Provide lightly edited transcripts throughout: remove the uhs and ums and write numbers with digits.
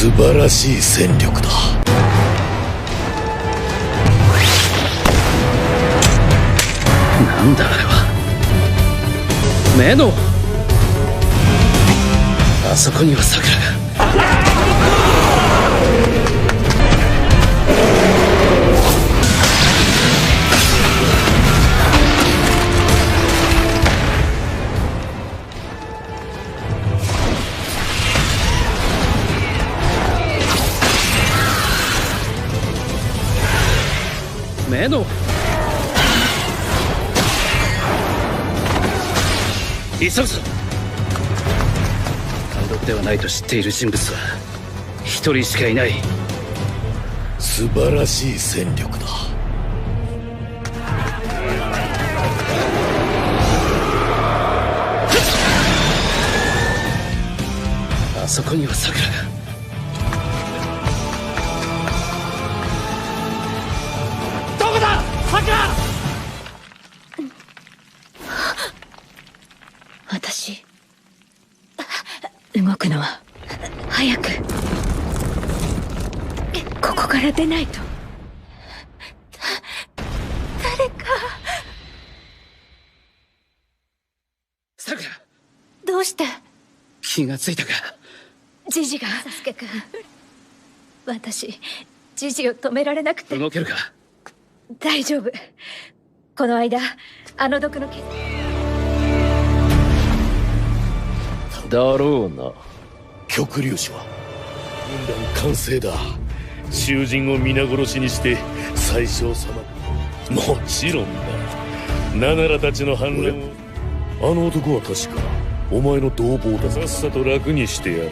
素晴らしい戦力だ。なんだあれは。目のあそこには桜が。目の急ぐぞ。単独ではないと知っている人物は一人しかいない。素晴らしい戦力だ。あそこには桜が。どこだ桜。私動くのは早くここから出ないと。誰か。桜、どうして。気がついたか。ジジが。サスケ君、私ジジを止められなくて。動けるか。大丈夫。この間あの毒の傷だろうな。極粒子は軍団完成だ。囚人を皆殺しにして宰相様。もちろんだ。ナナラたちの反乱を。あの男は確かお前の同胞だ。さっさと楽にしてやれ。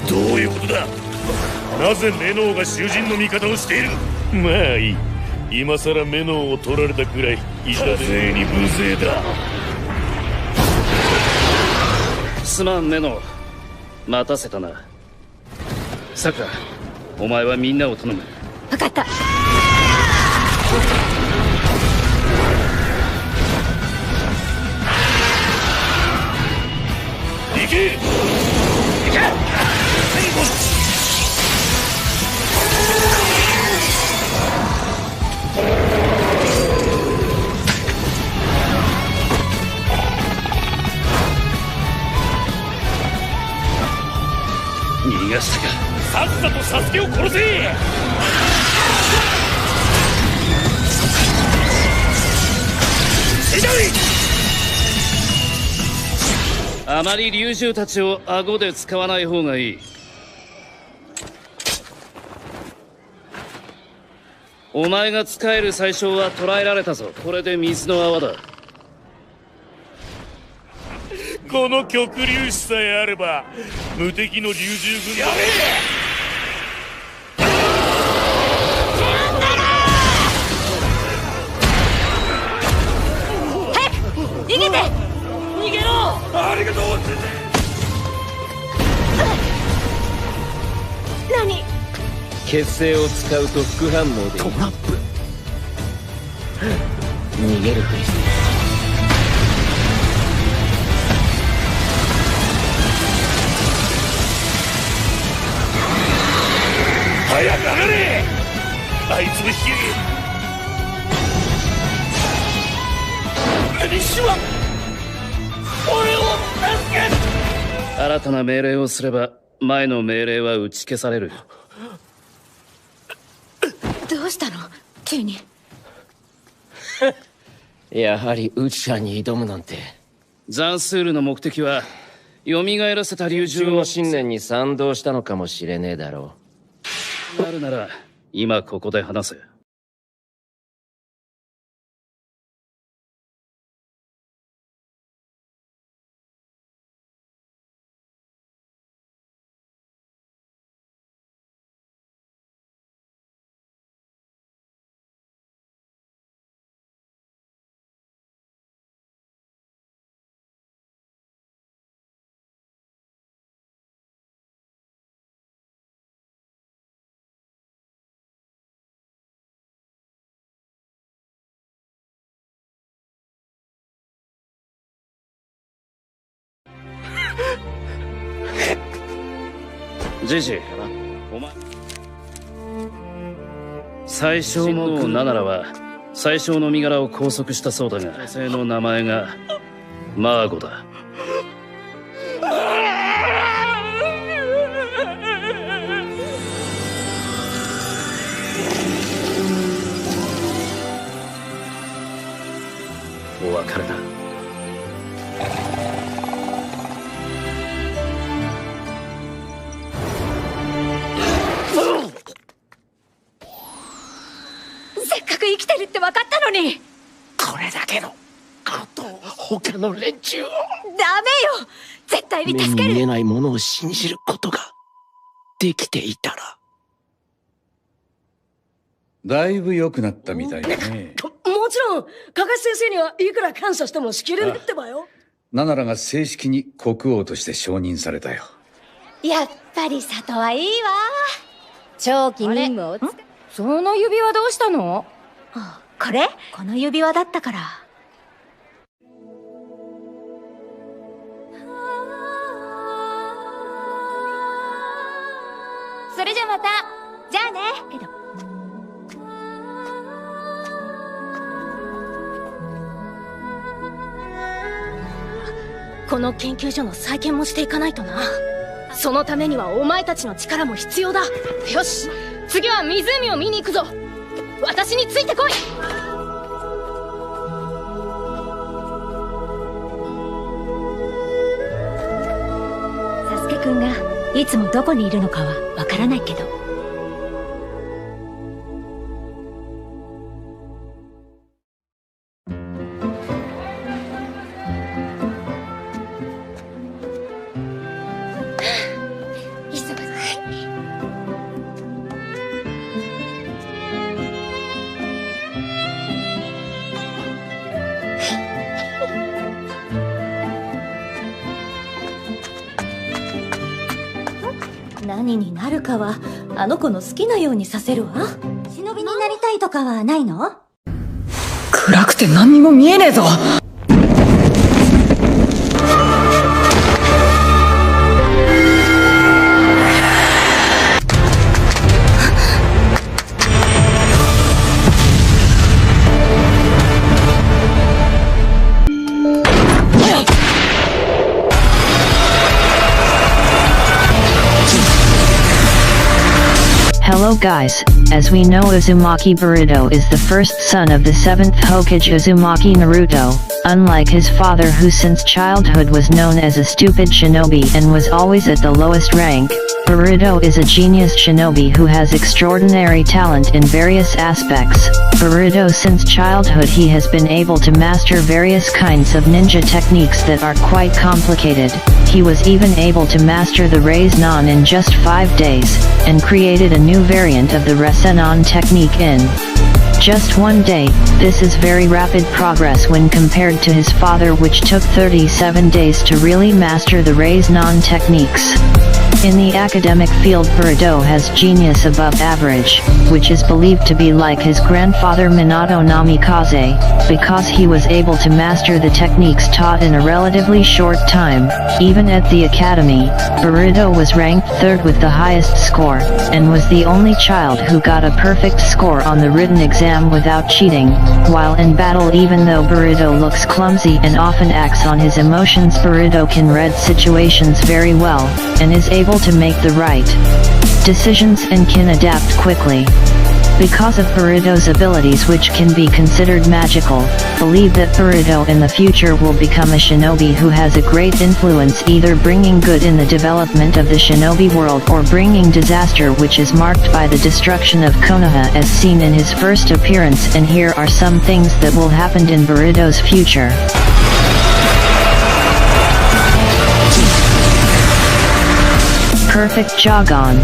どういうことだ。なぜメノウが囚人の味方をしている。まあいい。今さらメノウを取られたくらいいたぜに無勢だ。すまんメノウ、待たせたな。さくら、お前はみんなを頼む。分かった。行け行け。逃がしたか。さっさとサスケを殺せ。あまり竜獣たちを顎で使わない方がいい。お前が使える宰相は捕らえられたぞ。これで水の泡だ。この極粒子さえあれば無敵の竜獣軍団。やれ。早く逃げて。逃げろ。ありがとう。何。血清を使うと副反応でトラップ。逃げるふり。早く上がれ。あいつを引き上げ。西は俺を助け。新たな命令をすれば前の命令は打ち消される。どうしたの急に。やはりウチャに挑むなんて。ザンスールの目的は蘇らせた竜自分獣をの信念に賛同したのかもしれねえだろう。なるなら今ここで話せ。ジジイ、お前最小のナナラは最小の身柄を拘束したそうだが、女性の名前がマーゴだ。お別れだ。せっかく生きてるって分かったのに。これだけのことを他の連中を。ダメよ、絶対に目助ける。に見えないものを信じることができていたら。だいぶ良くなったみたいだね。もちろん、カカシ先生にはいくら感謝してもしきれねってばよ。ナナラが正式に国王として承認されたよ。やっぱり里はいいわ。長期任務をその指輪どうしたの？これこの指輪だったから。それじゃまた。じゃあね。けどこの研究所の再建もしていかないとな。そのためにはお前たちの力も必要だ。よし、次は湖を見に行くぞ。私についてこい。サスケくんがいつもどこにいるのかはわからないけど。何になるかはあの子の好きなようにさせるわ。忍びになりたいとかはないの？暗くて何にも見えねえぞ。Hello guys, as we know Uzumaki Boruto is the first son of the 7th Hokage Uzumaki Naruto, unlike his father who since childhood was known as a stupid shinobi and was always at the lowest rank. Boruto is a genius shinobi who has extraordinary talent in various aspects. Boruto since childhood he has been able to master various kinds of ninja techniques that are quite complicated. He was even able to master the Raise-Non in just 5 days, and created a new variant of the Rasengan technique in just 1 day. This is very rapid progress when compared to his father which took 37 days to really master the Raise-Non techniques. In the academic field Boruto has genius above average, which is believed to be like his grandfather Minato Namikaze, because he was able to master the techniques taught in a relatively short time. Even at the academy, Boruto was ranked 3rd with the highest score, and was the only child who got a perfect score on the written exam without cheating. While in battle even though Boruto looks clumsy and often acts on his emotions Boruto can read situations very well, and is able to make the right decisions and can adapt quickly. Because of Boruto's abilities which can be considered magical, believe that Boruto in the future will become a shinobi who has a great influence either bringing good in the development of the shinobi world or bringing disaster which is marked by the destruction of Konoha as seen in his first appearance, and here are some things that will happen in Boruto's future. Perfect Jogon.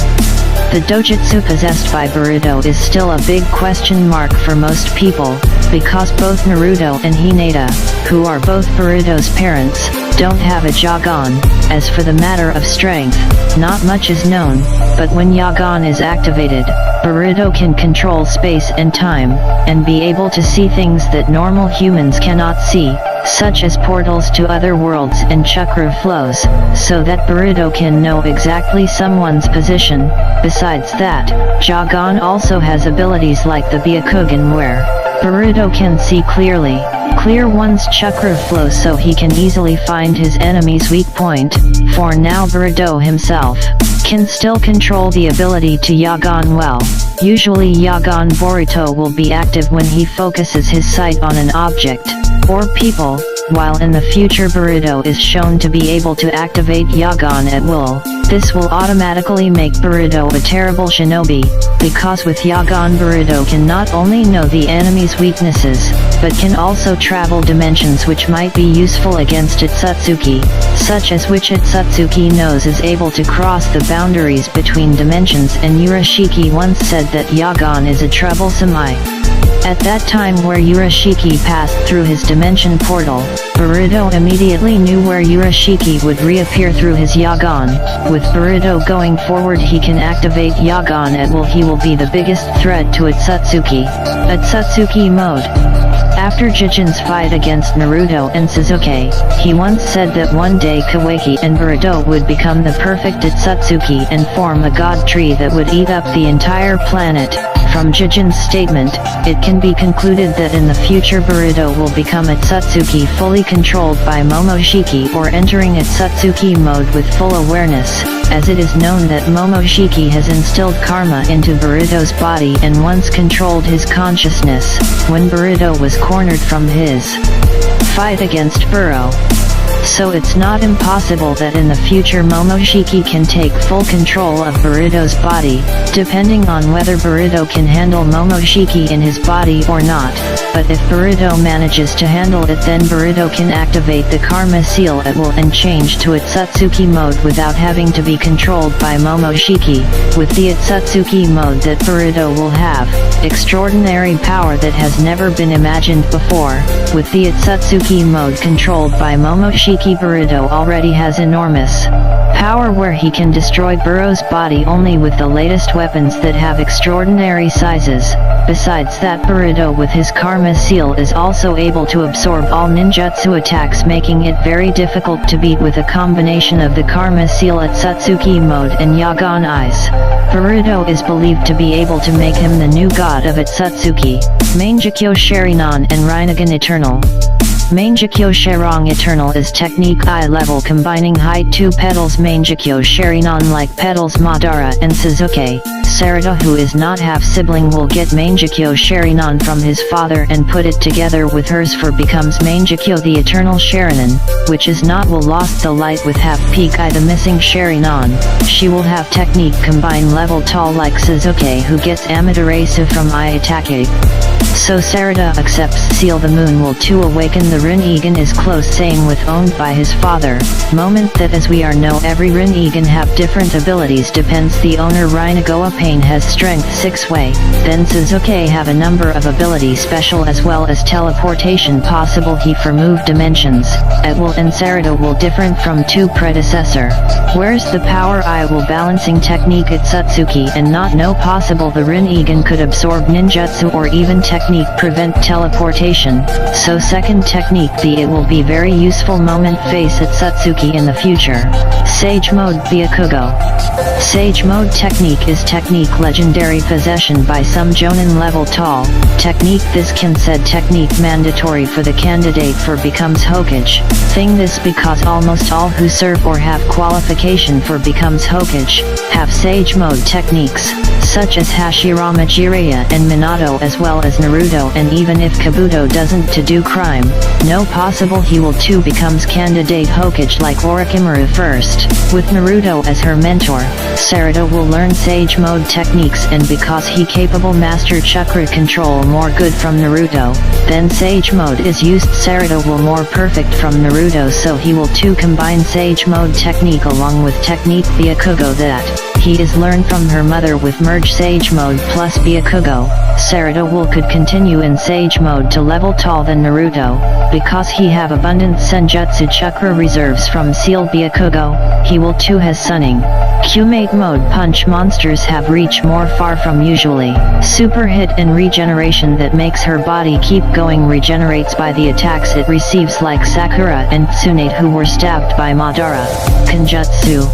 The dojutsu possessed by Boruto is still a big question mark for most people, because both Naruto and Hinata, who are both Boruto's parents, don't have a Jogon. As for the matter of strength, not much is known, but when Jogon is activated, Boruto can control space and time, and be able to see things that normal humans cannot see. such as portals to other worlds and chakra flows, so that Boruto can know exactly someone's position. Besides that, Jagan also has abilities like the Byakugan where Boruto can see clearly, clear one's chakra flow so he can easily find his enemy's weak point. For now Boruto himself can still control the ability to Yagan well. Usually Yagan Boruto will be active when he focuses his sight on an object or people, while in the future Boruto is shown to be able to activate Yagan at will. This will automatically make Boruto a terrible shinobi, because with Yagan Boruto can not only know the enemy's weaknesses, but can also travel dimensions which might be useful against Itsutsuki, such as which Itsutsuki knows is able to cross the boundaries between dimensions, and Urashiki once said that Yagan is a troublesome eye. At that time where Urashiki passed through his dimension portal, Boruto immediately knew where Urashiki would reappear through his Yagan. With Boruto going forward he can activate Yagan at will. He will be the biggest threat to Itsutsuki. Itsutsuki mode. After Jijin's fight against Naruto and Sasuke, he once said that one day Kawaki and Boruto would become the perfect Itsutsuki and form a god tree that would eat up the entire planet. From Jijin's statement, it can be concluded that in the future Boruto will become Itsutsuki fully controlled by Momoshiki, or entering Itsutsuki mode with full awareness, as it is known that Momoshiki has instilled karma into Boruto's body and once controlled his consciousness, when Boruto was cornered from his fight against Buro. So it's not impossible that in the future Momoshiki can take full control of Boruto's body, depending on whether Boruto can handle Momoshiki in his body or not. But if Boruto manages to handle it, then Boruto can activate the Karma Seal at will and change to Itsutsuki mode without having to be controlled by Momoshiki. With the Itsutsuki mode that Boruto will have extraordinary power that has never been imagined before. With the Itsutsuki mode controlled by Momoshiki, Boruto already has enormous power where he can destroy Buro's body only with the latest weapons that have extraordinary sizes. Besides that, Boruto with his Karma Seal is also able to absorb all ninjutsu attacks, making it very difficult to beat with a combination of the Karma Seal at Itsutsuki mode and Yagan Eyes. Boruto is believed to be able to make him the new god of Itsutsuki, Mangekyo Sharingan and Rinnegan Eternal. Mangekyo Sharingan Eternal is technique eye level, combining height 2 petals Mangekyo Sharingan like petals Madara and Sasuke. Sarada, who is not half sibling, will get Mangekyo Sharingan from his father and put it together with hers for becomes Mangekyo the Eternal Sharingan, which is not will lost the light with half peak eye the missing Sharingan. She will have technique combine level tall like Sasuke, who gets Amaterasu from Iyatake. So Sarada accepts Seal the Moon will too awaken the Rinnegan is close saying with owned by his father. Moment that as we are know every Rinnegan have different abilities depends the owner. Rinnegan Pain has strength 6 way, then Sasuke have a number of abilities special as well as teleportation possible he for move dimensions, at will, and Sarada will different from 2 predecessor. Where's the power eye will balancing technique at Itsutsuki and not no possible the Rinnegan could absorb ninjutsu or even technique prevent teleportation, so second technique the it will be very useful moment face at Itsutsuki in the future. Sage mode Byakugo. Sage mode technique is technique legendary possession by some Jonin level tall technique. This can said technique mandatory for the candidate for becomes Hokage. Thing this because almost all who serve or have qualification for becomes Hokage have sage mode techniques, such as Hashirama Jiraiya and Minato as well as Naruto, and even if Kabuto doesn't to do crime, no possible he will too becomes candidate Hokage like Orochimaru first. With Naruto as her mentor, Sarada will learn sage mode techniques, and because he capable master chakra control more good from Naruto, then sage mode is used. Sarada will more perfect from Naruto, so he will too combine sage mode technique along with technique Byakugo that he is learned from her mother with merge sage mode plus Byakugo. Sarada will could continue in sage mode to level tall than Naruto, because he have abundant senjutsu chakra reserves from Seal Byakugo, he will too has sunning. Q-Mate mode punch monsters have reach more far from usually. Super hit and regeneration that makes her body keep going regenerates by the attacks it receives like Sakura and Tsunade who were stabbed by Madara. Kenjutsu.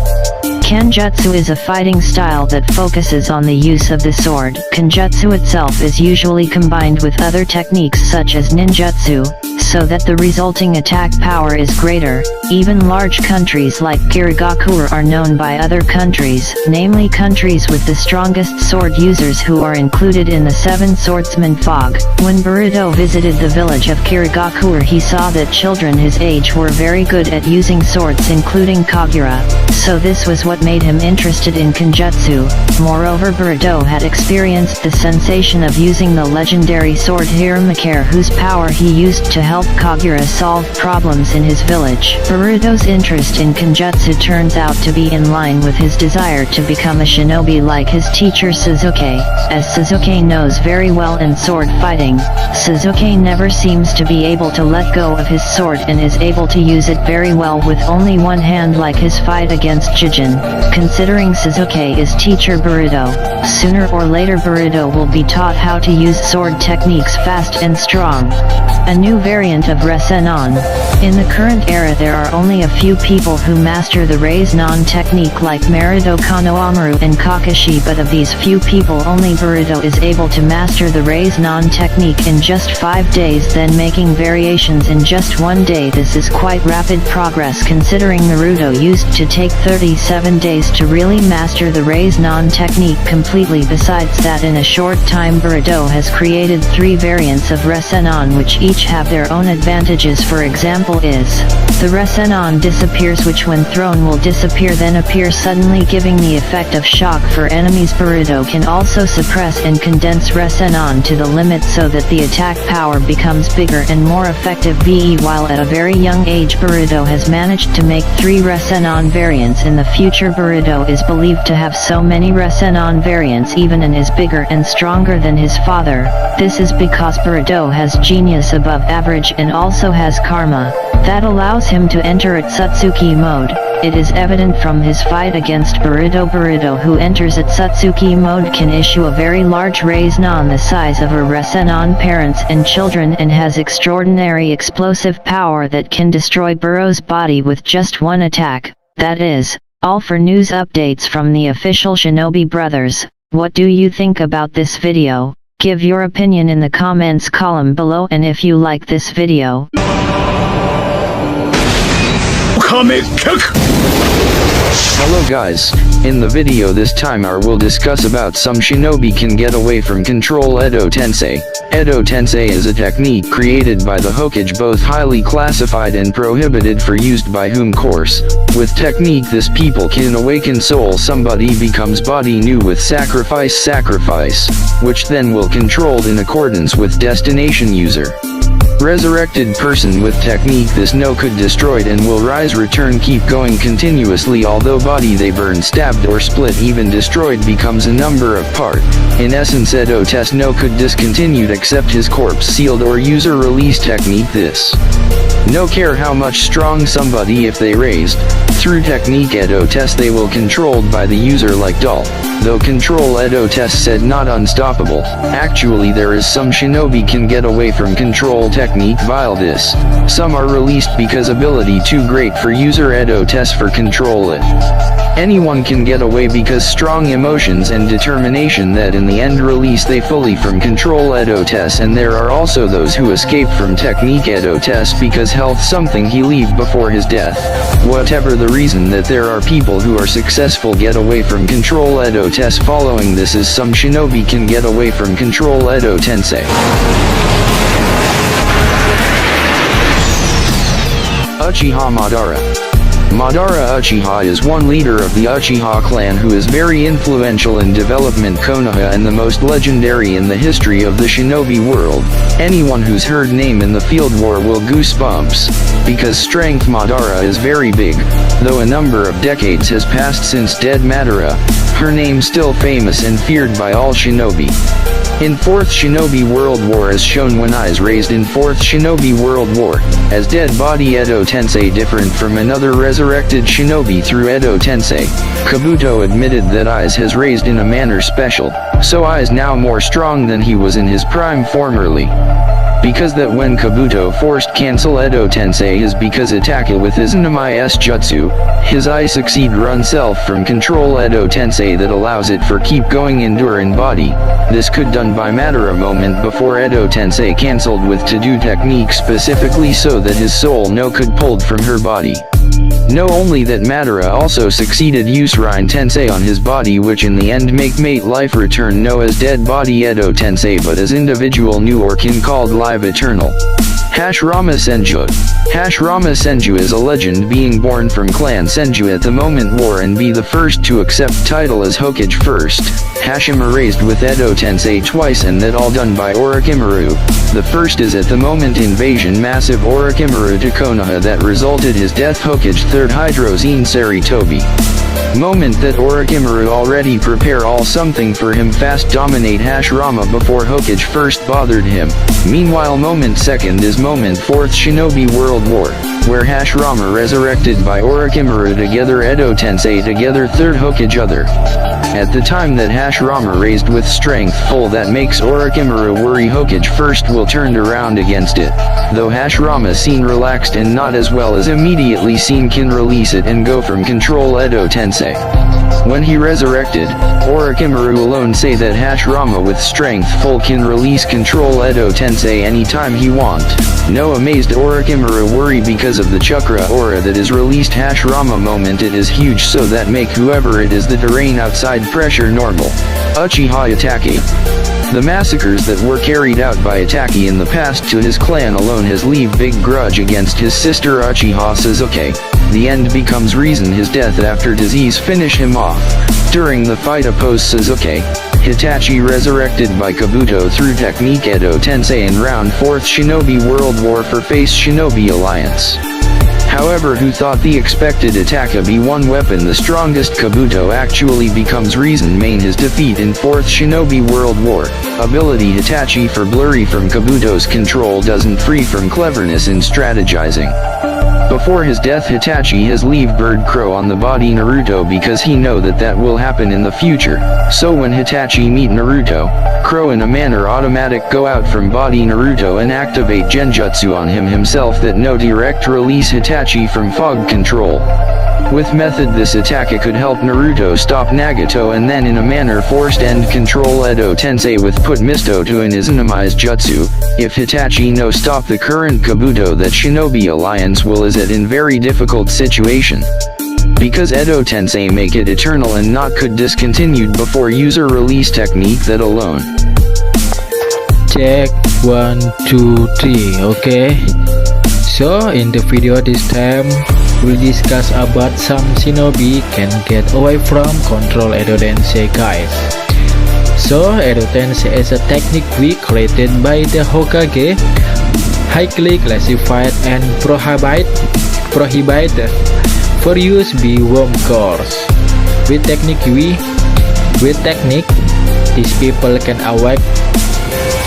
Kenjutsu is a fighting style that focuses on the use of the sword. Kenjutsu itself is usually combined with other techniques such as ninjutsu, so that the resulting attack power is greater. Even large countries like Kiṛİğokure are known by other countries, namely countries with the strongest sword users who are included in the Seven Swordsmen fog. When Boruto visited the village of Kiṛİğokure, he saw that children his age were very good at using swords including Kagura, so this was what made him interested in Kenjutsu. Moreover, Boruto had experienced the sensation of using the legendary sword Kiṛİğokure whose power he used to help Kagura solve problems in his village. Boruto's interest in Kenjutsu turns out to be in line with his desire to become a shinobi like his teacher Sasuke. As Sasuke knows very well in sword fighting, Sasuke never seems to be able to let go of his sword and is able to use it very well with only one hand like his fight against Jijin. Considering Sasuke is teacher Boruto, sooner or later Boruto will be taught how to use sword techniques fast and strong. A new variant of Rasengan. In the current era there are only a few people who master the Rasengan technique like Naruto, Konohamaru and Kakashi, but of these few people only Boruto is able to master the Rasengan technique in just 5 days, then making variations in just 1 day. This is quite rapid progress considering Naruto used to take 37 days to really master the Rasengan technique completely. Besides that, in a short time Boruto has created 3 variants of Rasengan which each have their own advantages. For example is, the Rasengan disappears which when thrown will disappear then appear suddenly giving the effect of shock for enemies. Boruto can also suppress and condense Rasengan to the limit so that the attack power becomes bigger and more effective. While at a very young age Boruto has managed to make 3 Rasengan variants. In the future Boruto is believed to have so many Rasengan variants even and is bigger and stronger than his father. This is because Boruto has genius above average and also has karma that allows him to enter at Satsuki mode. It is evident from his fight against Boruto. Boruto who enters at Satsuki mode can issue a very large Rasengan the size of a Rasengan parents and children and has extraordinary explosive power that can destroy Boruto's body with just one attack. That is all for news updates from the official Shinobi Brothers. What do you think about this video? Give your opinion in the comments column below, and if you like this video, Hello guys, in the video this time I will discuss about some shinobi can get away from control Edo Tensei. Edo Tensei is a technique created by the Hokage, both highly classified and prohibited for used by whom course. With technique this people can awaken soul, somebody becomes body new with sacrifice, which then will controlled in accordance with destination user. Resurrected person with technique this no could destroyed and will rise return keep going continuously, although body they burn stabbed or split even destroyed becomes a number of part. In essence Edo test no could discontinued except his corpse sealed or user release technique this. No care how much strong somebody if they raised, through technique Edo test they will controlled by the user like doll. Though control Edo test said not unstoppable, actually there is some shinobi can get away from control technique via this. Some are released because ability too great for user Edo test for control it. Anyone can get away because strong emotions and determination that in the end release they fully from control Edo test, and there are also those who escape from technique Edo test because health something he leave before his death. Whatever the reason that there are people who are successful get away from control Edo test. Following this is some shinobi can get away from control Edo Tensei. Uchiha Madara. Madara Uchiha is one leader of the Uchiha clan who is very influential in development Konoha and the most legendary in the history of the shinobi world. Anyone who's heard name in the field war will goosebumps, because strength Madara is very big. Though a number of decades has passed since dead Madara, her name still famous and feared by all shinobi. In 4th Shinobi World War as shown when eyes raised in 4th Shinobi World War, as dead body Edo Tensei different from another resurrected shinobi through Edo Tensei, Kabuto admitted that eyes has raised in a manner special, so eyes now more strong than he was in his prime formerly. Because that when Kabuto forced cancel Edo Tensei is because attack with his Namai-S jutsu, his eye succeed run self from control Edo Tensei that allows it for keep going endure in body. This could done by matter a moment before Edo Tensei cancelled with to do technique specifically so that his soul no could pulled from her body. No only that Madara also succeeded use Rine Tensei on his body which in the end make mate life return no as dead body Edo Tensei but as individual new or kin called live eternal. Hashirama Senju. Hashirama Senju is a legend being born from clan Senju at the moment war and be the first to accept title as Hokage first. Hashima raised with Edo Tensei twice and that all done by Orochimaru. The first is at the moment invasion massive Orochimaru to Konoha that resulted his death Hokage third Hydrozine Saritobi. Moment that Orochimaru already prepare all something for him fast dominate Hashirama before Hokage first bothered him. Meanwhile moment second is moment 4th Shinobi World War, where Hashirama resurrected by Orochimaru together Edo Tensei together third Hokage other. At the time that Hashirama raised with strength full that makes Orochimaru worry Hokage first will turned around against it, though Hashirama seen relaxed and not as well as immediately seen can release it and go from control Edo Tensei. When he resurrected, Orochimaru alone say that Hashirama with strength full can release control Edo Tensei anytime he want. No amazed Orochimaru worry because of the chakra aura that is released Hashirama moment it is huge so that make whoever it is the terrain outside pressure normal. Uchiha Itaki. The massacres that were carried out by Itaki in the past to his clan alone has leave big grudge against his sister Uchiha Sasuke. The end becomes reason his death after disease finish him off. During the fight opposed Sasuke, Hitachi resurrected by Kabuto through technique Edo Tensei in round 4th Shinobi World War for face Shinobi Alliance. However who thought the expected attack be one weapon the strongest Kabuto actually becomes reason main his defeat in 4th Shinobi World War. Ability Hitachi for blurry from Kabuto's control doesn't free from cleverness in strategizing. Before his death Hitachi has leave bird crow on the body Naruto because he know that will happen in the future, so when Hitachi meet Naruto, crow in a manner automatic go out from body Naruto and activate genjutsu on him himself that no direct release Hitachi from fog control. With method this attack could help Naruto stop Nagato and then in a manner forced end control Edo Tensei with put Misto to in his Namai's jutsu. If Hitachi no stop the current Kabuto that Shinobi Alliance will is at in very difficult situation. Because Edo Tensei make it eternal and not could discontinued before user release technique that alone. Check 1, 2, 3, okay? So in the video this time, we'll discuss about some shinobi can get away from control Edo Tensei guys. So Edo Tensei is a technique we created by the Hokage, highly classified and prohibited for use by warm course. With technique these people can awake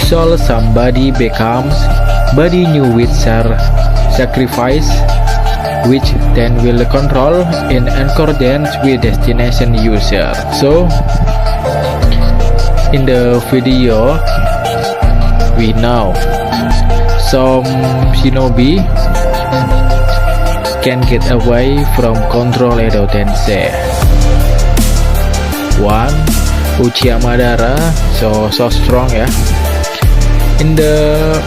soul somebody becomes body new with sacrifice, which then will control in accordance with destination user. So in the video we know some shinobi can get away from control Edo Tensei. 1. Uchiha Madara, so strong ya. In the